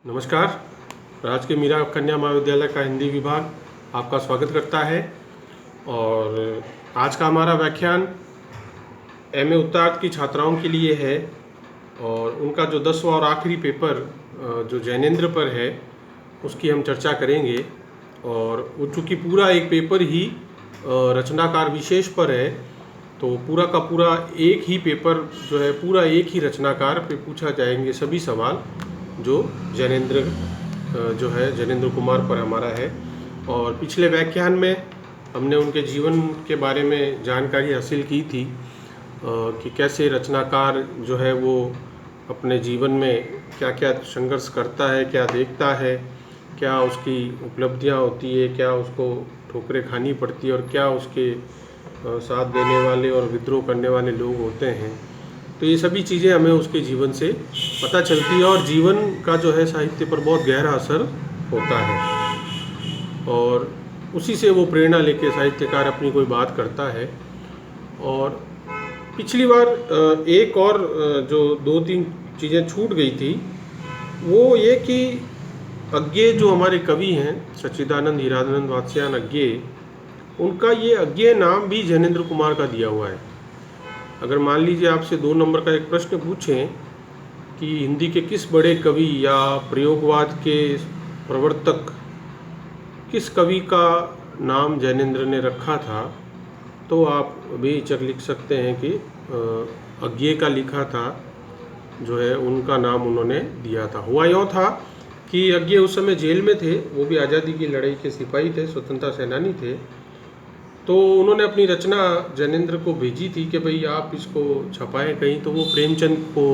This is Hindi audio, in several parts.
नमस्कार। राज के मीरा कन्या महाविद्यालय का हिंदी विभाग आपका स्वागत करता है। और आज का हमारा व्याख्यान एमए उत्तरार्ध की छात्राओं के लिए है और उनका जो 10वां और आखिरी पेपर जो जैनेन्द्र पर है उसकी हम चर्चा करेंगे। और वो चूँकि पूरा एक पेपर ही रचनाकार विशेष पर है तो पूरा का पूरा एक ही पेपर जो है पूरा एक ही रचनाकार पे पूछा जाएंगे सभी सवाल जो जैनेन्द्र जो है जैनेन्द्र कुमार पर हमारा है। और पिछले व्याख्यान में हमने उनके जीवन के बारे में जानकारी हासिल की थी कि कैसे रचनाकार जो है वो अपने जीवन में क्या क्या संघर्ष करता है, क्या देखता है, क्या उसकी उपलब्धियां होती है, क्या उसको ठोकरें खानी पड़ती है और क्या उसके साथ देने वाले और विद्रोह करने वाले लोग होते हैं। तो ये सभी चीज़ें हमें उसके जीवन से पता चलती है और जीवन का जो है साहित्य पर बहुत गहरा असर होता है और उसी से वो प्रेरणा लेके साहित्यकार अपनी कोई बात करता है। और पिछली बार एक और जो 2-3 चीज़ें छूट गई थी वो ये कि अज्ञेय जो हमारे कवि हैं सच्चिदानंद हीरानंद वात्स्यायन अज्ञेय, उनका ये अज्ञेय नाम भी जैनेन्द्र कुमार का दिया हुआ है। अगर मान लीजिए आपसे 2 नंबर का एक प्रश्न पूछें कि हिंदी के किस बड़े कवि या प्रयोगवाद के प्रवर्तक किस कवि का नाम जैनेन्द्र ने रखा था, तो आप बेहिचक लिख सकते हैं कि अज्ञेय का लिखा था जो है उनका नाम उन्होंने दिया था। हुआ यूँ था कि अज्ञेय उस समय जेल में थे, वो भी आज़ादी की लड़ाई के सिपाही थे, स्वतंत्रता सेनानी थे। तो उन्होंने अपनी रचना जैनेन्द्र को भेजी थी कि भाई आप इसको छपाएं कहीं। तो वो प्रेमचंद को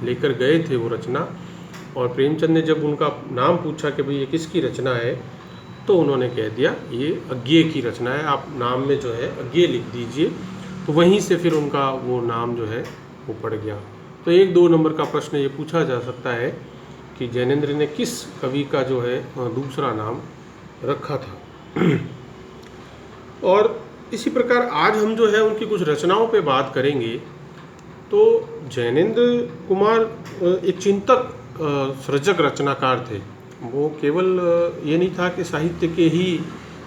लेकर गए थे वो रचना, और प्रेमचंद ने जब उनका नाम पूछा कि भाई ये किसकी रचना है तो उन्होंने कह दिया ये अज्ञेय की रचना है, आप नाम में जो है अज्ञेय लिख दीजिए। तो वहीं से फिर उनका वो नाम जो है वो पड़ गया। तो 1-2 नंबर का प्रश्न ये पूछा जा सकता है कि जैनेन्द्र ने किस कवि का जो है दूसरा नाम रखा था। और इसी प्रकार आज हम जो है उनकी कुछ रचनाओं पे बात करेंगे। तो जैनेन्द्र कुमार एक चिंतक सृजक रचनाकार थे। वो केवल ये नहीं था कि साहित्य के ही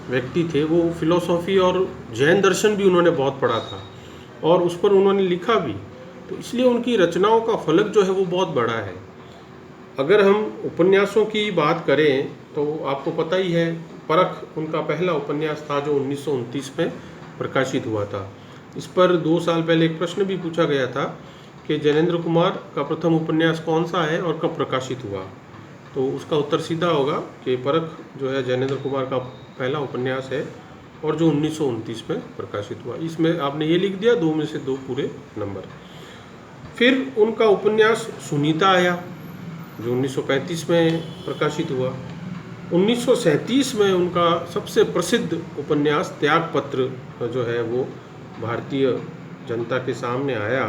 व्यक्ति थे, वो फिलॉसफी और जैन दर्शन भी उन्होंने बहुत पढ़ा था और उस पर उन्होंने लिखा भी। तो इसलिए उनकी रचनाओं का फलक जो है वो बहुत बड़ा है। अगर हम उपन्यासों की बात करें तो आपको पता ही है, परख उनका पहला उपन्यास था जो 1929 में प्रकाशित हुआ था। इस पर 2 साल पहले एक प्रश्न भी पूछा गया था कि जैनेन्द्र कुमार का प्रथम उपन्यास कौन सा है और कब प्रकाशित हुआ। तो उसका उत्तर सीधा होगा कि परख जो है जैनेन्द्र कुमार का पहला उपन्यास है और जो 1929 में प्रकाशित हुआ। इसमें आपने ये लिख दिया 2 में से 2 पूरे नंबर। फिर उनका उपन्यास सुनीता आया जो 1935 में प्रकाशित हुआ। 1937 में उनका सबसे प्रसिद्ध उपन्यास त्यागपत्र जो है वो भारतीय जनता के सामने आया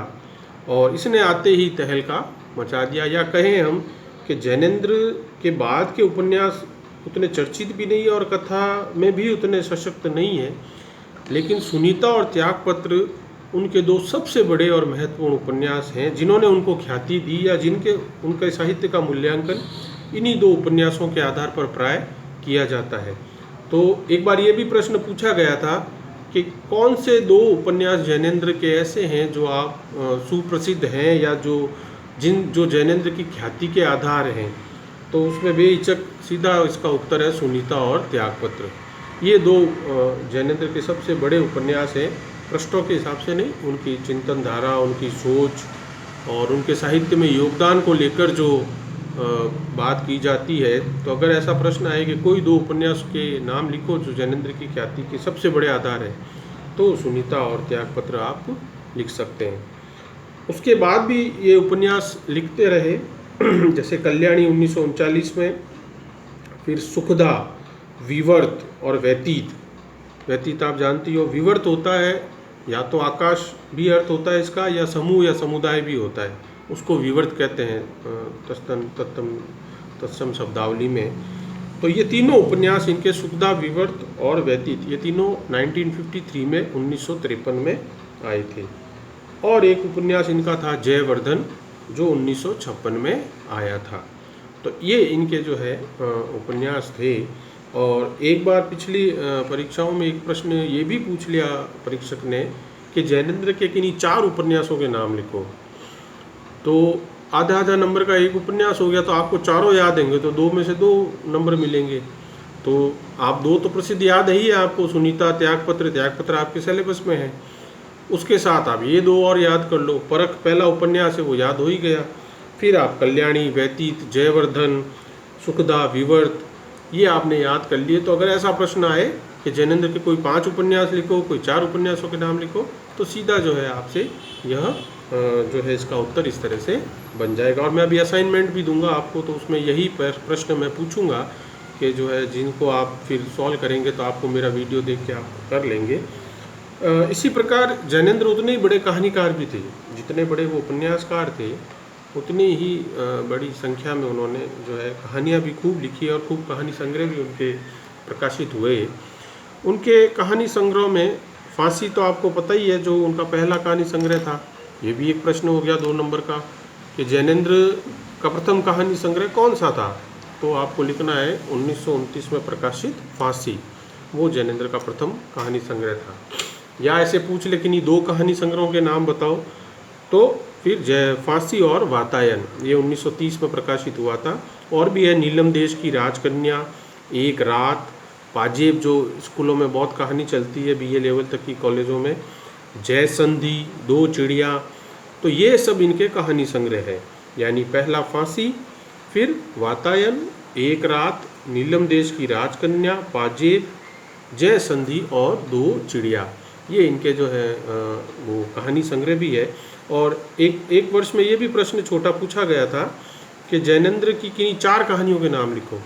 और इसने आते ही तहलका मचा दिया। या कहें हम कि जैनेन्द्र के बाद के उपन्यास उतने चर्चित भी नहीं और कथा में भी उतने सशक्त नहीं है, लेकिन सुनीता और त्यागपत्र उनके 2 सबसे बड़े और महत्वपूर्ण उपन्यास हैं जिन्होंने उनको ख्याति दी या जिनके उनके साहित्य का मूल्यांकन इन्हीं 2 उपन्यासों के आधार पर प्राय किया जाता है। तो एक बार ये भी प्रश्न पूछा गया था कि कौन से 2 उपन्यास जैनेन्द्र के ऐसे हैं जो आप सुप्रसिद्ध हैं या जो जैनेन्द्र की ख्याति के आधार हैं। तो उसमें बेहिचक सीधा इसका उत्तर है सुनीता और त्यागपत्र। ये 2 जैनेन्द्र के सबसे बड़े उपन्यास हैं, पृष्ठों के हिसाब से नहीं, उनकी चिंतन धारा, उनकी सोच और उनके साहित्य में योगदान को लेकर जो बात की जाती है। तो अगर ऐसा प्रश्न आए कि कोई 2 उपन्यास के नाम लिखो जो जैनेन्द्र की ख्याति के सबसे बड़े आधार हैं, तो सुनीता और त्यागपत्र आप लिख सकते हैं। उसके बाद भी ये उपन्यास लिखते रहे, जैसे कल्याणी 1939 में, फिर सुखदा, विवर्त और व्यतीत। व्यतीत आप जानती हो, विवर्त होता है या तो आकाश भी अर्थ होता है इसका, या समूह या समुदाय भी होता है, उसको विवर्त कहते हैं तत्सम शब्दावली में। तो ये तीनों उपन्यास इनके सुखदा, विवर्त और व्यतीत, ये तीनों 1953 में 1953 में आए थे। और एक उपन्यास इनका था जयवर्धन जो 1956 में आया था। तो ये इनके जो है उपन्यास थे। और एक बार पिछली परीक्षाओं में एक प्रश्न ये भी पूछ लिया परीक्षक ने कि जैनेंद्र के किन्हीं 4 उपन्यासों के नाम लिखो। तो आधा आधा नंबर का एक उपन्यास हो गया, तो आपको चारों याद होंगे तो 2 में से 2 नंबर मिलेंगे। तो आप 2 तो प्रसिद्ध याद है ही आपको, सुनीता, त्यागपत्र आपके सिलेबस में है। उसके साथ आप ये 2 और याद कर लो। परख पहला उपन्यास है, वो याद हो ही गया। फिर आप कल्याणी, व्यतीत, जयवर्धन, सुखदा, विवर्त, ये आपने याद कर लिए। तो अगर ऐसा प्रश्न आए कि जैनेंद्र के कोई 5 उपन्यास लिखो, कोई 4 उपन्यासों के नाम लिखो, तो सीधा जो है आपसे यह जो है इसका उत्तर इस तरह से बन जाएगा। और मैं अभी असाइनमेंट भी दूंगा आपको, तो उसमें यही प्रश्न मैं पूछूंगा कि जो है जिनको आप फिर सॉल्व करेंगे तो आपको मेरा वीडियो देख के आप कर लेंगे। इसी प्रकार जैनेंद्र उतने ही बड़े कहानीकार भी थे, जितने बड़े वो उपन्यासकार थे उतनी ही बड़ी संख्या में उन्होंने जो है कहानियाँ भी खूब लिखी और खूब कहानी संग्रह भी उनके प्रकाशित हुए। उनके कहानी संग्रह में फांसी तो आपको पता ही है, जो उनका पहला कहानी संग्रह था। ये भी एक प्रश्न हो गया 2 नंबर का कि जैनेंद्र का प्रथम कहानी संग्रह कौन सा था। तो आपको लिखना है 1929 में प्रकाशित फांसी, वो जैनेंद्र का प्रथम कहानी संग्रह था। या ऐसे पूछ ले कि नहीं 2 कहानी संग्रहों के नाम बताओ, तो फिर फांसी और वातायन, ये 1930 में प्रकाशित हुआ था। और भी है नीलम देश की राजकन्या, एक रात, पाजेब जो स्कूलों में बहुत कहानी चलती है BA लेवल तक की कॉलेजों में, जय संधि, 2 चिड़िया। तो ये सब इनके कहानी संग्रह है, यानी पहला फांसी, फिर वातायन, एक रात, नीलम देश की राजकन्या, पाजेब, जय संधि और 2 चिड़िया। ये इनके जो है वो कहानी संग्रह भी है। और एक वर्ष में ये भी प्रश्न छोटा पूछा गया था कि जैनेंद्र की किन्हीं 4 कहानियों के नाम लिखो।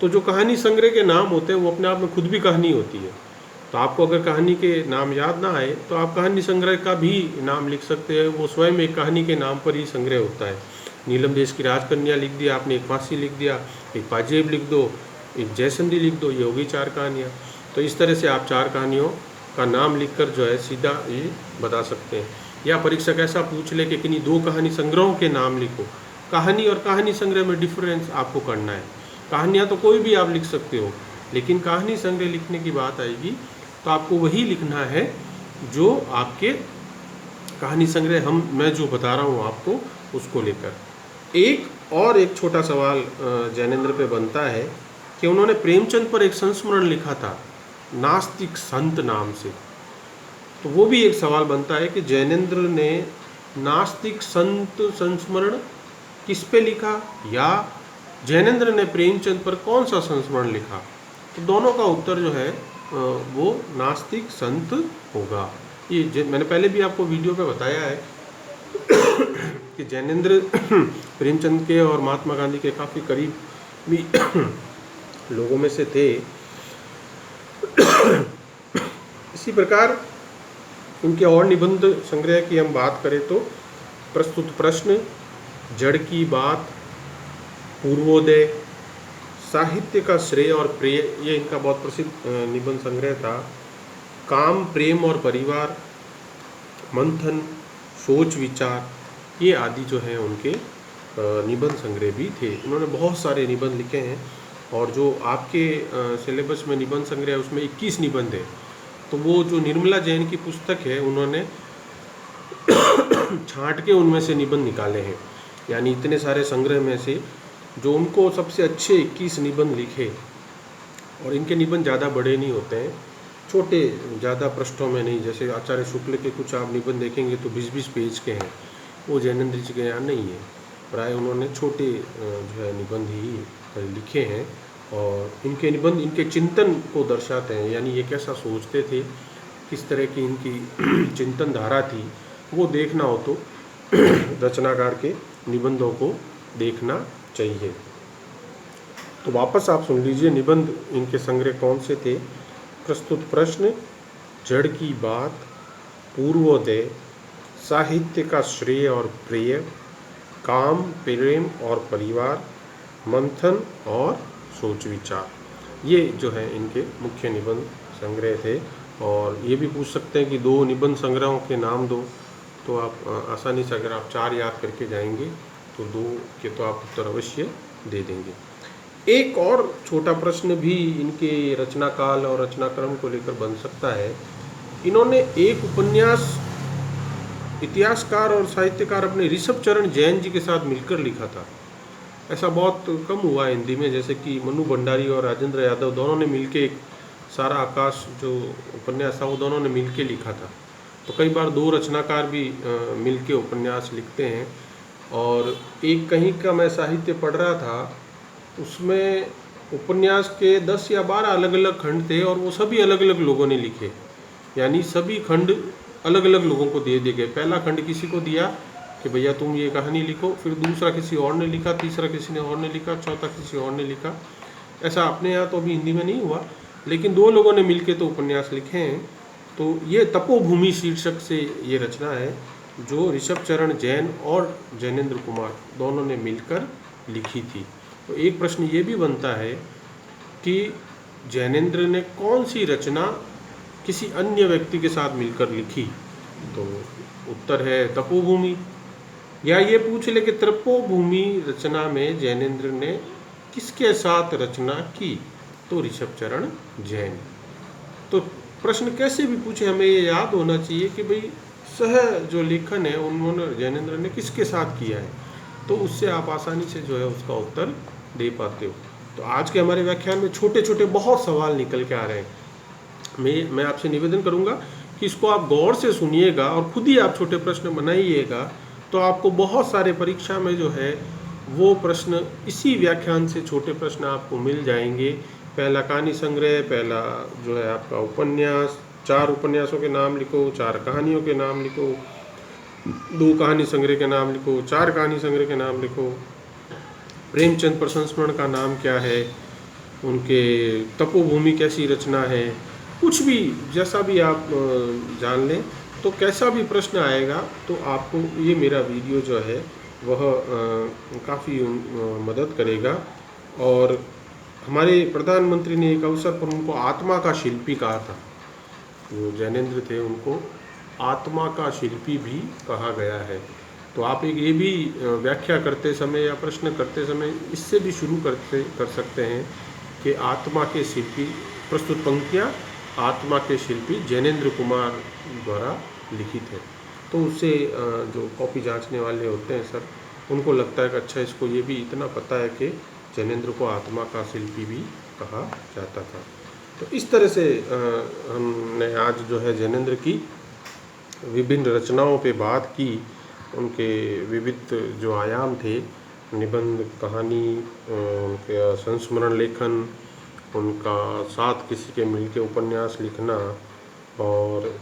तो जो कहानी संग्रह के नाम होते हैं वो अपने आप में खुद भी कहानी होती है। तो आपको अगर कहानी के नाम याद ना आए तो आप कहानी संग्रह का भी नाम लिख सकते हैं, वो स्वयं एक कहानी के नाम पर ही संग्रह होता है। नीलम देश की राजकन्या लिख दिया आपने, एक फांसी लिख दिया, एक पाजेब लिख दो, एक जय संधि लिख दो, ये हो गई 4 कहानियाँ। तो इस तरह से आप 4 कहानियों का नाम लिखकर जो है सीधा ये बता सकते हैं। या परीक्षक ऐसा पूछ ले कि किन्हीं 2 कहानी संग्रहों के नाम लिखो। कहानी और कहानी संग्रह में डिफरेंस आपको करना है। कहानियाँ तो कोई भी आप लिख सकते हो, लेकिन कहानी संग्रह लिखने की बात आएगी तो आपको वही लिखना है जो आपके कहानी संग्रह मैं जो बता रहा हूँ आपको उसको लेकर। एक छोटा सवाल जैनेंद्र पे बनता है कि उन्होंने प्रेमचंद पर एक संस्मरण लिखा था नास्तिक संत नाम से। तो वो भी एक सवाल बनता है कि जैनेंद्र ने नास्तिक संत संस्मरण किस पे लिखा, या जैनेंद्र ने प्रेमचंद पर कौन सा संस्मरण लिखा। तो दोनों का उत्तर जो है वो नास्तिक संत होगा। ये मैंने पहले भी आपको वीडियो पे बताया है कि जैनेंद्र प्रेमचंद के और महात्मा गांधी के काफ़ी करीबी लोगों में से थे। इसी प्रकार उनके और निबंध संग्रह की हम बात करें तो प्रस्तुत प्रश्न, जड़ की बात, पूर्वोदय, साहित्य का श्रेय और प्रेय, ये इनका बहुत प्रसिद्ध निबंध संग्रह था। काम, प्रेम और परिवार, मंथन, सोच विचार, ये आदि जो हैं उनके निबंध संग्रह भी थे। उन्होंने बहुत सारे निबंध लिखे हैं और जो आपके सिलेबस में निबंध संग्रह है उसमें 21 निबंध है। तो वो जो निर्मला जैन की पुस्तक है उन्होंने छांट के उनमें से निबंध निकाले हैं, यानी इतने सारे संग्रह में से जो उनको सबसे अच्छे 21 निबंध लिखे। और इनके निबंध ज़्यादा बड़े नहीं होते हैं, छोटे, ज़्यादा पृष्ठों में नहीं। जैसे आचार्य शुक्ल के कुछ आप निबंध देखेंगे तो 20-20 पेज के हैं, वो जैनेंद्र जी के यहाँ नहीं है। प्राय उन्होंने छोटे जो है निबंध ही लिखे हैं और इनके निबंध इनके चिंतन को दर्शाते हैं, यानी ये कैसा सोचते थे, किस तरह की इनकी चिंतन धारा थी, वो देखना हो तो रचनाकार के निबंधों को देखना चाहिए। तो वापस आप सुन लीजिए निबंध इनके संग्रह कौन से थे। प्रस्तुत प्रश्न, जड़ की बात, पूर्वोदय, साहित्य का श्रेय और प्रेय, काम, प्रेम और परिवार, मंथन और सोच विचार, ये जो है इनके मुख्य निबंध संग्रह थे। और ये भी पूछ सकते हैं कि 2 निबंध संग्रहों के नाम दो, तो आप आसानी से अगर आप 4 याद करके जाएंगे तो 2 के तो आप उत्तर अवश्य दे देंगे। एक और छोटा प्रश्न भी इनके रचना काल और रचना क्रम को लेकर बन सकता है। इन्होंने एक उपन्यास इतिहासकार और साहित्यकार अपने ऋषभ चरण जैन जी के साथ मिलकर लिखा था। ऐसा बहुत कम हुआ है हिंदी में, जैसे कि मनु भंडारी और राजेंद्र यादव दोनों ने मिलके एक सारा आकाश जो उपन्यास था वो दोनों ने मिलके लिखा था। तो कई बार दो रचनाकार भी मिलके उपन्यास लिखते हैं। और एक कहीं का मैं साहित्य पढ़ रहा था, उसमें उपन्यास के 10 या 12 अलग अलग खंड थे और वो सभी अलग अलग लोगों ने लिखे, यानी सभी खंड अलग अलग लोगों को दे दिए गए। पहला खंड किसी को दिया कि भैया तुम ये कहानी लिखो, फिर दूसरा किसी और ने लिखा, तीसरा किसी ने और ने लिखा, चौथा किसी और ने लिखा। ऐसा अपने यहाँ तो अभी हिंदी में नहीं हुआ, लेकिन दो लोगों ने मिलके तो उपन्यास लिखे हैं। तो ये तपोभूमि शीर्षक से ये रचना है जो ऋषभ चरण जैन और जैनेन्द्र कुमार दोनों ने मिलकर लिखी थी। तो एक प्रश्न ये भी बनता है कि जैनेन्द्र ने कौन सी रचना किसी अन्य व्यक्ति के साथ मिलकर लिखी। तो उत्तर है तपोभूमि। या ये पूछ ले कि तपोभूमि रचना में जैनेन्द्र ने किसके साथ रचना की, तो ऋषभ चरण जैन। तो प्रश्न कैसे भी पूछे हमें ये याद होना चाहिए कि भाई सह जो लेखन है उन्होंने जैनेन्द्र ने किसके साथ किया है, तो उससे आप आसानी से जो है उसका उत्तर दे पाते हो। तो आज के हमारे व्याख्यान में छोटे छोटे बहुत सवाल निकल के आ रहे हैं। मैं आपसे निवेदन करूंगा कि इसको आप गौर से सुनिएगा और खुद ही आप छोटे प्रश्न बनाइएगा, तो आपको बहुत सारे परीक्षा में जो है वो प्रश्न इसी व्याख्यान से छोटे प्रश्न आपको मिल जाएंगे। पहला कहानी संग्रह, पहला जो है आपका उपन्यास, 4 उपन्यासों के नाम लिखो, 4 कहानियों के नाम लिखो, 2 कहानी संग्रह के नाम लिखो, 4 कहानी संग्रह के नाम लिखो, प्रेमचंद प्रसंस्करण का नाम क्या है, उनके तपोभूमि कैसी रचना है, कुछ भी जैसा भी आप जान लें। तो कैसा भी प्रश्न आएगा तो आपको ये मेरा वीडियो जो है वह काफ़ी मदद करेगा। और हमारे प्रधानमंत्री ने एक अवसर पर उनको आत्मा का शिल्पी कहा था। जो जैनेन्द्र थे उनको आत्मा का शिल्पी भी कहा गया है। तो आप एक ये भी व्याख्या करते समय या प्रश्न करते समय इससे भी शुरू कर सकते हैं कि आत्मा के शिल्पी, प्रस्तुत पंक्तियाँ आत्मा के शिल्पी जैनेन्द्र कुमार द्वारा लिखित है। तो उससे जो कॉपी जांचने वाले होते हैं सर, उनको लगता है कि अच्छा इसको ये भी इतना पता है कि जैनेन्द्र को आत्मा का शिल्पी भी कहा जाता था। तो इस तरह से हमने आज जो है जैनेन्द्र की विभिन्न रचनाओं पे बात की। उनके विविध जो आयाम थे, निबंध, कहानी, उनके संस्मरण लेखन, उनका साथ किसी के मिलके उपन्यास लिखना, और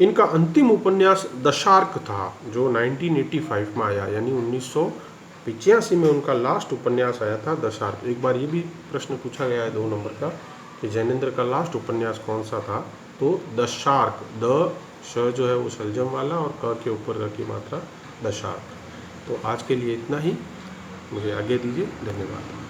इनका अंतिम उपन्यास दशार्क था जो 1985 में आया, यानी 1985 में उनका लास्ट उपन्यास आया था दशार्क। एक बार ये भी प्रश्न पूछा गया है 2 नंबर का कि जैनेन्द्र का लास्ट उपन्यास कौन सा था, तो दशार्क, द श जो है वो शलजम वाला और क के ऊपर र की मात्रा, दशार्क। तो आज के लिए इतना ही, मुझे आज्ञा दीजिए, धन्यवाद।